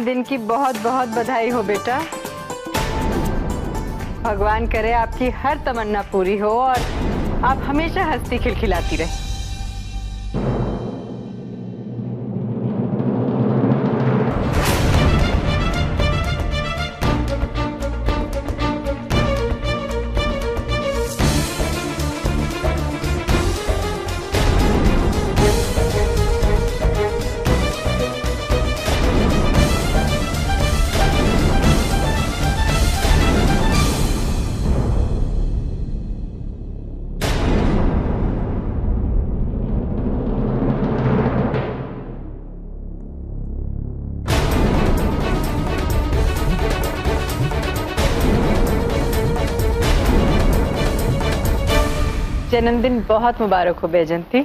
जन्मदिन की बहुत बहुत बधाई हो बेटा। भगवान करे आपकी हर तमन्ना पूरी हो और आप हमेशा हंसती खिलखिलाती रहे। जन्मदिन बहुत मुबारक हो बैजंती।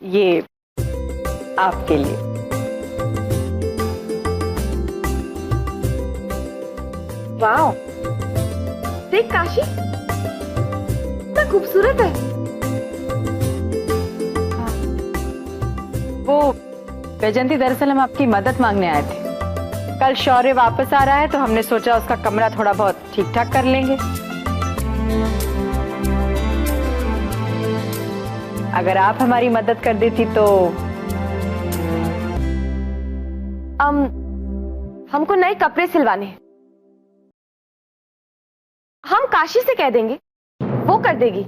ये आपके लिए। वाह, देख काशी, कितना खूबसूरत है। वो बैजंती, दरअसल हम आपकी मदद मांगने आए थे। कल शौर्य वापस आ रहा है तो हमने सोचा उसका कमरा थोड़ा बहुत ठीक ठाक कर लेंगे। अगर आप हमारी मदद कर देती तो। हमको नए कपड़े सिलवाने हैं। हम काशी से कह देंगे, वो कर देगी।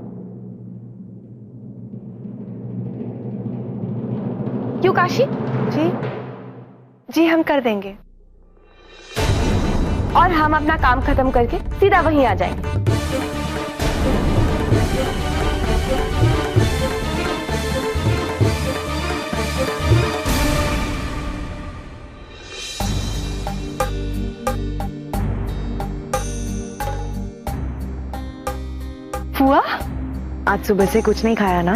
क्यों काशी? जी जी, हम कर देंगे। और हम अपना काम खत्म करके सीधा वहीं आ जाएंगे। फुआ, आज सुबह से कुछ नहीं खाया ना?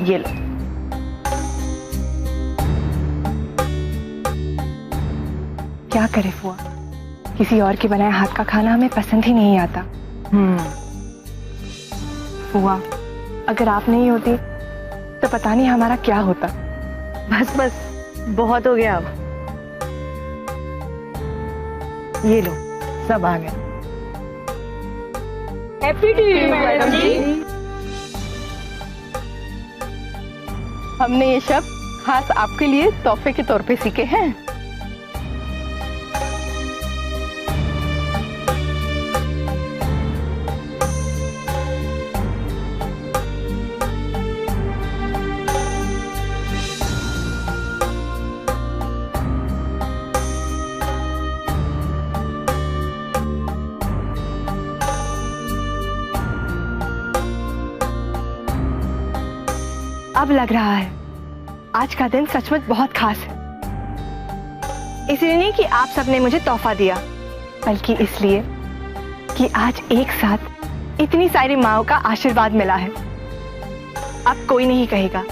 ये लो। क्या करे फुआ, किसी और के बनाए हाथ का खाना हमें पसंद ही नहीं आता। फुआ, अगर आप नहीं होती तो पता नहीं हमारा क्या होता। बस बस, बहुत हो गया अब। ये लो, सब आ गए। हैप्पी टू यू मैडम जी। हमने ये शब्द खास आपके लिए तोहफे के तौर पे सीखे हैं। अब लग रहा है आज का दिन सचमुच बहुत खास है। इसलिए नहीं कि आप सबने मुझे तोहफा दिया, बल्कि इसलिए कि आज एक साथ इतनी सारी माँओं का आशीर्वाद मिला है। अब कोई नहीं कहेगा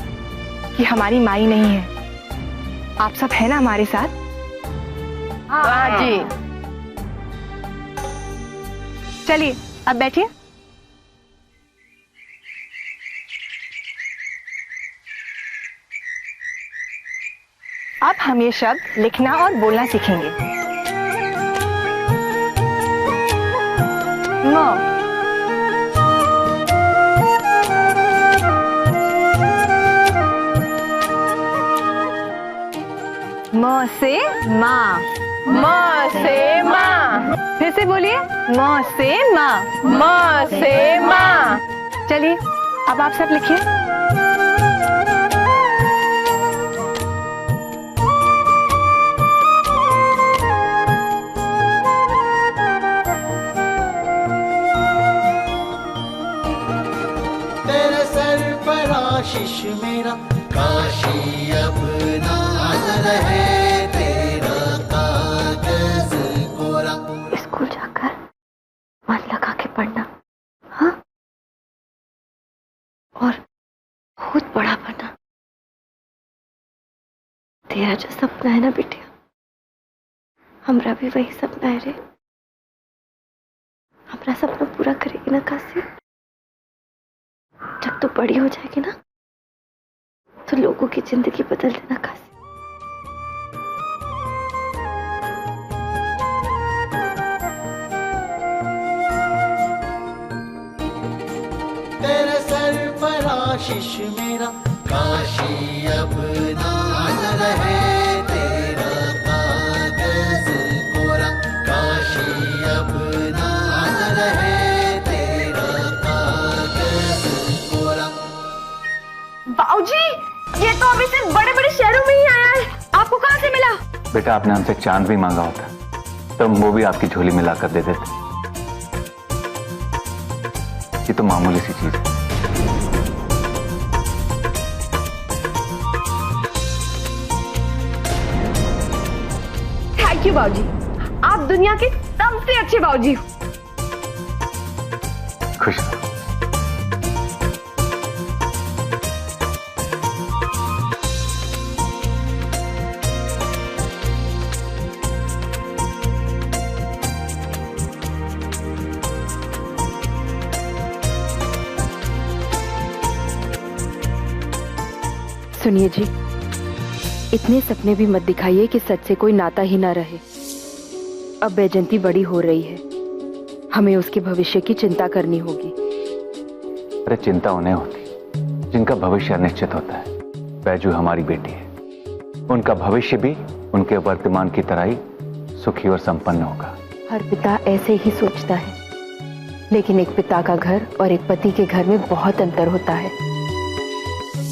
कि हमारी माई नहीं है। आप सब है ना हमारे साथ? हाँ जी। चलिए अब बैठिए। अब हम ये शब्द लिखना और बोलना सीखेंगे। म म से माँ। म से माँ। फिर से बोलिए, म से माँ। म से माँ। चलिए अब आप सब लिखिए। आशीष मेरा काशी अब नाज रहे तेरा कागज कोरा। स्कूल जाकर मन लगा के पढ़ना, हाँ? और बहुत बड़ा बनना। तेरा जो सपना है ना बिटिया, हमरा भी वही सपना है रे। हमारा सपना पूरा करेगी ना काशी? जब तू बड़ी हो जाएगी ना तो लोगों की जिंदगी बदल देना काशी। आशीष मेरा, काशी अब नाज रहे तेरा कागज कोरा, काशी अब नाज रहे तेरा कागज कोरा। बाबूजी, ये तो अभी सिर्फ बड़े बड़े शहरों में ही आया है, आपको कहाँ से मिला? बेटा आपने हमसे चांद भी मांगा होता तो वो भी आपकी झोली में लाकर दे देते। ये तो मामूली सी चीज है। थैंक यू बाबूजी, आप दुनिया के सबसे अच्छे बाबूजी हो। खुश रहो। सुनिए जी, इतने सपने भी मत दिखाइए कि सच से कोई नाता ही ना रहे। अब बैजंती बड़ी हो रही है, हमें उसके भविष्य की चिंता करनी होगी। अरे चिंता उन्हें होती जिनका भविष्य अनिश्चित होता है। बैजू हमारी बेटी है, उनका भविष्य भी उनके वर्तमान की तरह ही सुखी और संपन्न होगा। हर पिता ऐसे ही सोचता है, लेकिन एक पिता का घर और एक पति के घर में बहुत अंतर होता है।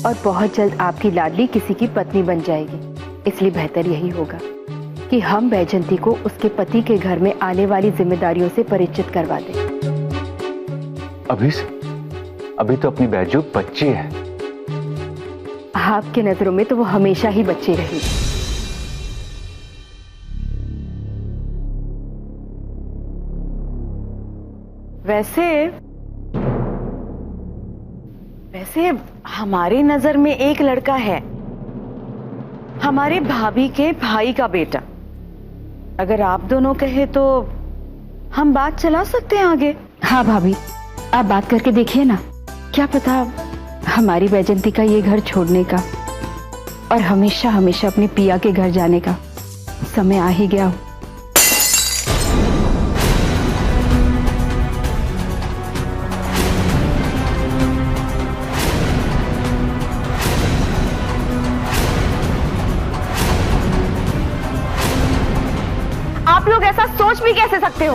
और बहुत जल्द आपकी लाडली किसी की पत्नी बन जाएगी, इसलिए बेहतर यही होगा कि हम बैजंती को उसके पति के घर में आने वाली जिम्मेदारियों से परिचित करवा दें। अभी तो अपनी बैजू बच्ची है। आपके नजरों में तो वो हमेशा ही बच्ची रहेगी। वैसे हमारी नजर में एक लड़का है, हमारे भाभी के भाई का बेटा। अगर आप दोनों कहे तो हम बात चला सकते हैं आगे। हाँ भाभी, आप बात करके देखिए ना, क्या पता हमारी बैजंती का ये घर छोड़ने का और हमेशा हमेशा अपने पिया के घर जाने का समय आ ही गया हो। आप लोग ऐसा सोच भी कैसे सकते हो?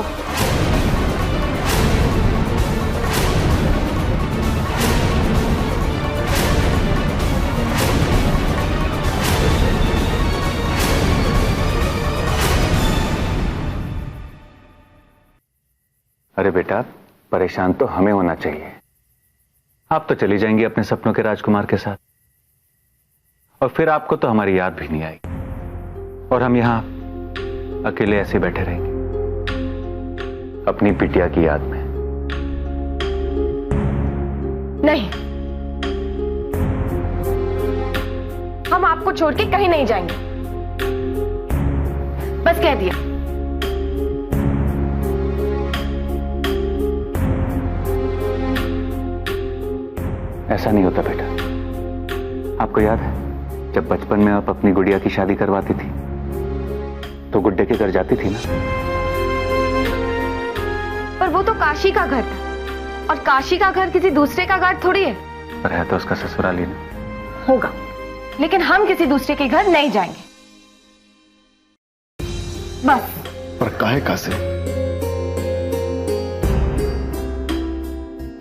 अरे बेटा, परेशान तो हमें होना चाहिए। आप तो चली जाएंगी अपने सपनों के राजकुमार के साथ, और फिर आपको तो हमारी याद भी नहीं आएगी, और हम यहां अकेले ऐसे बैठे रहेंगे अपनी बिटिया की याद में। नहीं, हम आपको छोड़ के कहीं नहीं जाएंगे, बस कह दिया। ऐसा नहीं होता बेटा। आपको याद है जब बचपन में आप अपनी गुड़िया की शादी करवाती थी तो गुड्डे के घर जाती थी ना? पर वो तो काशी का घर था, और काशी का घर किसी दूसरे का घर थोड़ी है। पर है तो उसका ससुराल ही ना। होगा, लेकिन हम किसी दूसरे के घर नहीं जाएंगे, बस। पर काहे का से?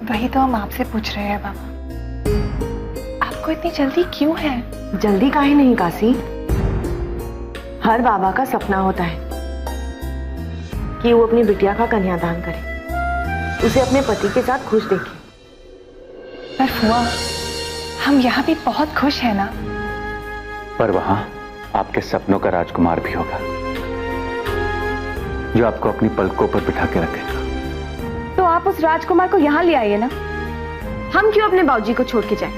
वही तो हम आपसे पूछ रहे हैं बाबा, आपको इतनी जल्दी क्यों है? जल्दी काहे नहीं काशी, हर बाबा का सपना होता है कि वो अपनी बिटिया का कन्यादान करे, उसे अपने पति के साथ खुश देखे। पर फुआ, हम यहाँ भी बहुत खुश हैं ना। पर वहां आपके सपनों का राजकुमार भी होगा जो आपको अपनी पलकों पर बिठा के रखेगा। तो आप उस राजकुमार को यहाँ ले आइए ना, हम क्यों अपने बाबूजी को छोड़ के जाएं?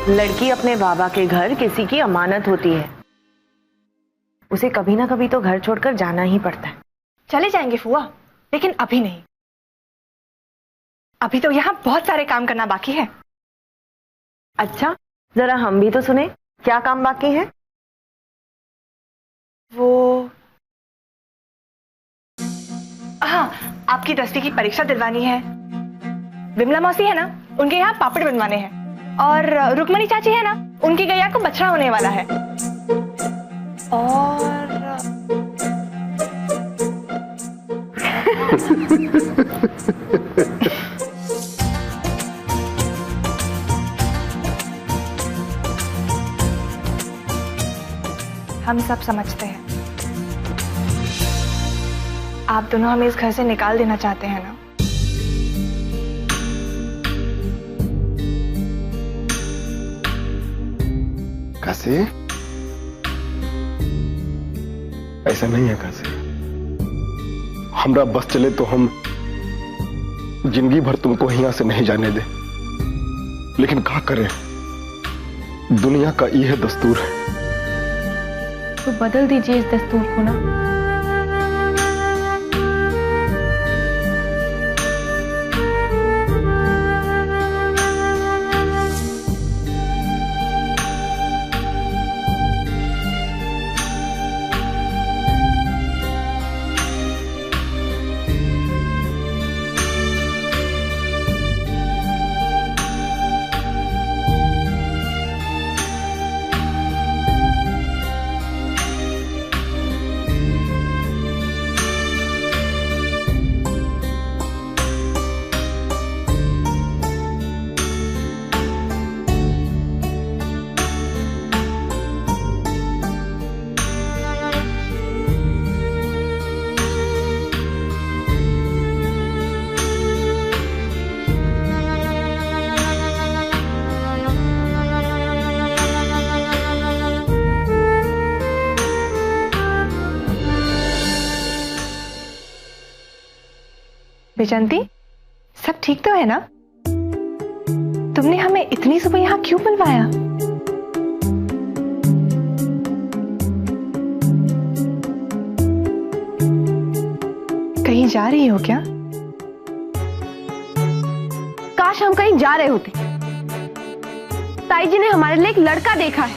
लड़की अपने बाबा के घर किसी की अमानत होती है, उसे कभी ना कभी तो घर छोड़कर जाना ही पड़ता है। चले जाएंगे फुआ, लेकिन अभी नहीं। अभी तो यहाँ बहुत सारे काम करना बाकी है। अच्छा, जरा हम भी तो सुने, क्या काम बाकी है? वो हाँ, आपकी दसवीं की परीक्षा दिलवानी है। विमला मौसी है ना, उनके यहाँ पापड़ बनवाने हैं। और रुक्मणी चाची है ना, उनकी गैया को बछड़ा होने वाला है। और हम सब समझते हैं आप दोनों हमें इस घर से निकाल देना चाहते हैं ना। काशी, ऐसा नहीं है काशी। हमरा बस चले तो हम जिंदगी भर तुमको यहाँ से नहीं जाने दे, लेकिन क्या करें, दुनिया का यह दस्तूर है। तो बदल दीजिए इस दस्तूर को ना। विजंती, सब ठीक तो है ना? तुमने हमें इतनी सुबह यहाँ क्यों बुलवाया? कहीं जा रही हो क्या? काश हम कहीं जा रहे होते। ताई जी ने हमारे लिए एक लड़का देखा है।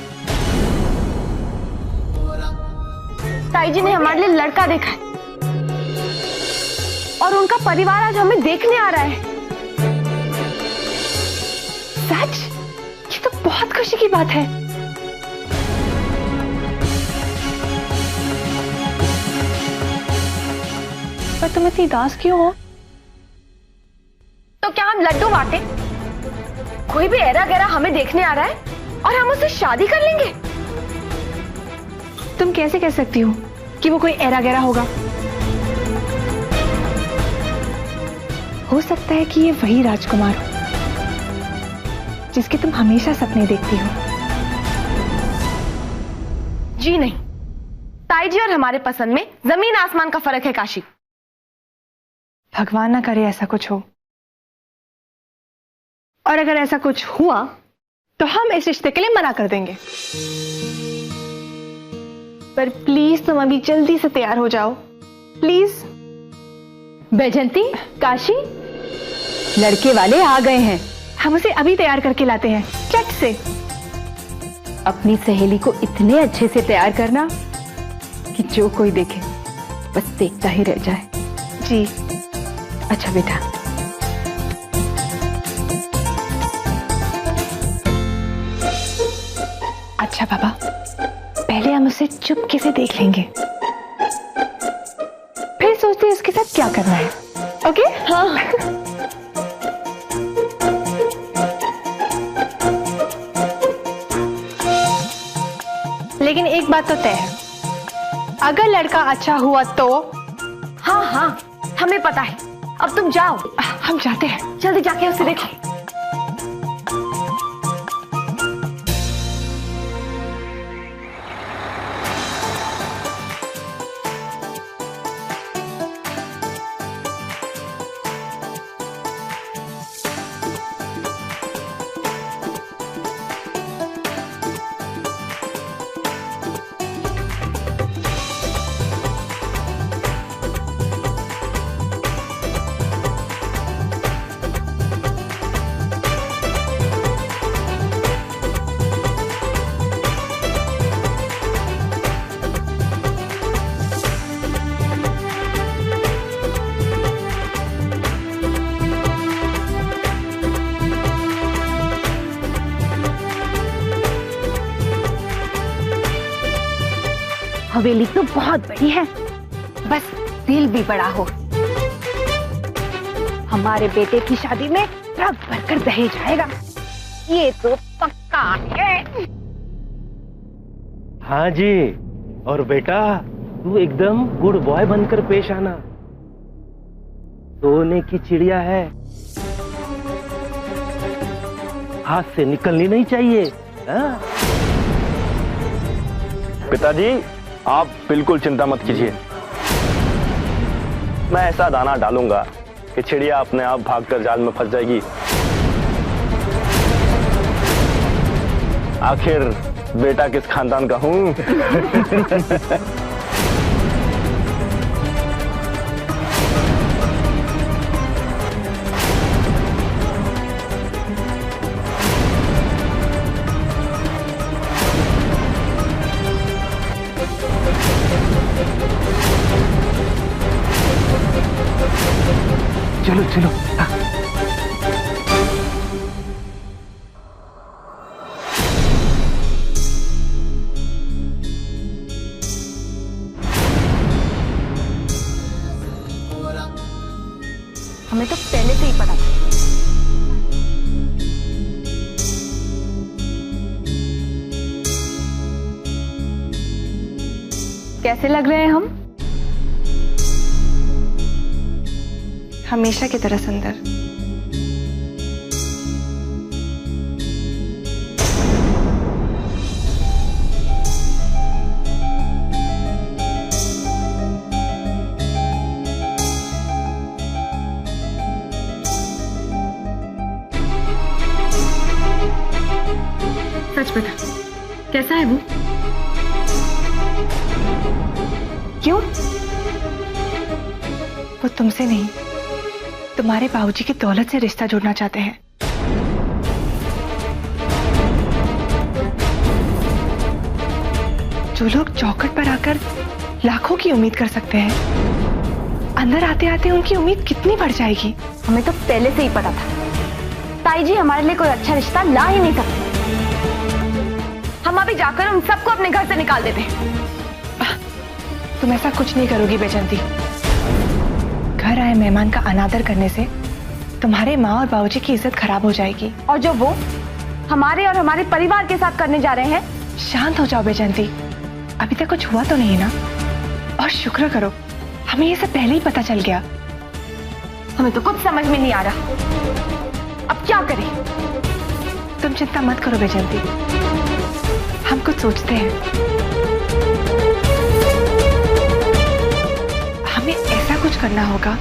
ताई जी ने हमारे लिए लड़का देखा है और उनका परिवार आज हमें देखने आ रहा है। सच? ये तो बहुत खुशी की बात है। पर तुम इतनी उदास क्यों हो? तो क्या हम लड्डू बांटे? कोई भी ऐरा गैरा हमें देखने आ रहा है और हम उससे शादी कर लेंगे? तुम कैसे कह सकती हो कि वो कोई ऐरा गैरा होगा? हो सकता है कि ये वही राजकुमार हो जिसके तुम हमेशा सपने देखती हो। जी नहीं, ताई जी और हमारे पसंद में जमीन आसमान का फर्क है काशी। भगवान ना करे ऐसा कुछ हो, और अगर ऐसा कुछ हुआ तो हम इस रिश्ते के लिए मना कर देंगे। पर प्लीज तुम अभी जल्दी से तैयार हो जाओ, प्लीज। बैजंती, काशी, लड़के वाले आ गए हैं। हम उसे अभी तैयार करके लाते हैं, झट से। अपनी सहेली को इतने अच्छे से तैयार करना कि जो कोई देखे बस देखता ही रह जाए। जी। अच्छा बेटा। अच्छा बाबा, पहले हम उसे चुपके से देख लेंगे, फिर सोचते हैं उसके साथ क्या करना है। ओके? हाँ। लेकिन एक बात तो तय है, अगर लड़का अच्छा हुआ तो। हाँ हाँ, हमें पता है। अब तुम जाओ, हम जाते हैं। जल्दी जाके उसे देखो। हवेली तो बहुत बड़ी है, बस दिल भी बड़ा हो। हमारे बेटे की शादी में ट्रक भरकर दहेज आएगा, ये तो पक्का है। हाँ जी, और बेटा तू एकदम गुड बॉय बनकर पेश आना। सोने की चिड़िया है, हाथ से निकलनी नहीं चाहिए। हाँ? पिताजी, आप बिल्कुल चिंता मत कीजिए। मैं ऐसा दाना डालूंगा कि चिड़िया अपने आप भागकर जाल में फंस जाएगी। आखिर बेटा किस खानदान का हूं। चलो चलो। हमें तो पहले से ही पता था। कैसे लग रहे हैं हम? हमेशा की तरह सुंदर। सच बता, कैसा है वो? क्यों? वो तुमसे नहीं, तुम्हारे बाबूजी की दौलत से रिश्ता जोड़ना चाहते हैं। जो लोग चौखट पर आकर लाखों की उम्मीद कर सकते हैं, अंदर आते आते उनकी उम्मीद कितनी बढ़ जाएगी। हमें तो पहले से ही पता था। ताई जी हमारे लिए कोई अच्छा रिश्ता ला ही नहीं सकते। हम अभी जाकर उन सबको अपने घर से निकाल देते हैं। तुम ऐसा कुछ नहीं करोगी बैजंती। घर आए मेहमान का अनादर करने से तुम्हारे माँ और बाबूजी की इज्जत खराब हो जाएगी। और जो वो हमारे और हमारे परिवार के साथ करने जा रहे हैं। शांत हो जाओ बैजंती, अभी तक कुछ हुआ तो नहीं ना? और शुक्र करो, हमें ये सब पहले ही पता चल गया। हमें तो कुछ समझ में नहीं आ रहा, अब क्या करें? तुम चिंता मत करो बैजंती, हम कुछ सोचते हैं। हमें ऐसा कुछ करना होगा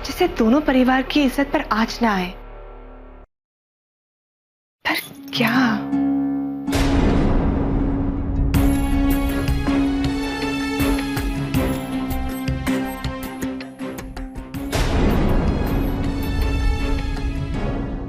जिससे दोनों परिवार की इज्जत पर आंच ना आए। पर क्या?